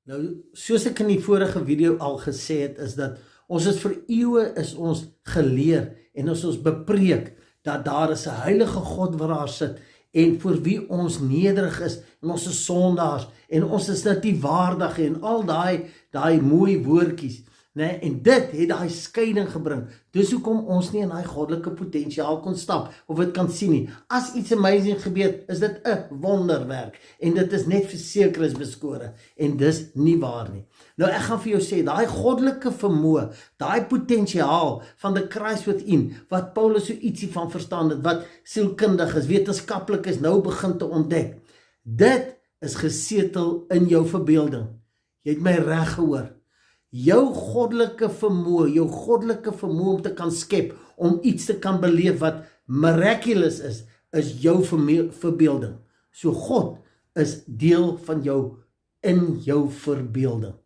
Nou, soos ek in die vorige video al gesê het, is dat ons is vir eeue is ons geleer en ons bepreek dat daar is 'n heilige God wat daar sit en voor wie ons nederig is en ons is sondaars en ons is dit nie waardig en al daai mooi woordjies, né? En dit het daai skeiding gebring. Dis hoekom ons nie in daai goddelike potensiaal kon stap of dit kan sien nie. As iets amazing gebeur, is dit 'n wonderwerk en dit is net verseker is beskore en dis nie waar nie. Nou ek gaan vir jou sê, daai goddelike vermoë, daai potensiaal van the Christ within, wat Paulus so ietsie van verstaan het, wat sielkundig is, wetenskaplik is, nou begin te ontdek. Dit is gesetel in jou verbeelding. Jy het my reg gehoor. Jou goddelike vermoë om te kan skep, om iets te kan beleef wat miraculous is jou verbeelding. So God is deel van jou in jou verbeelding.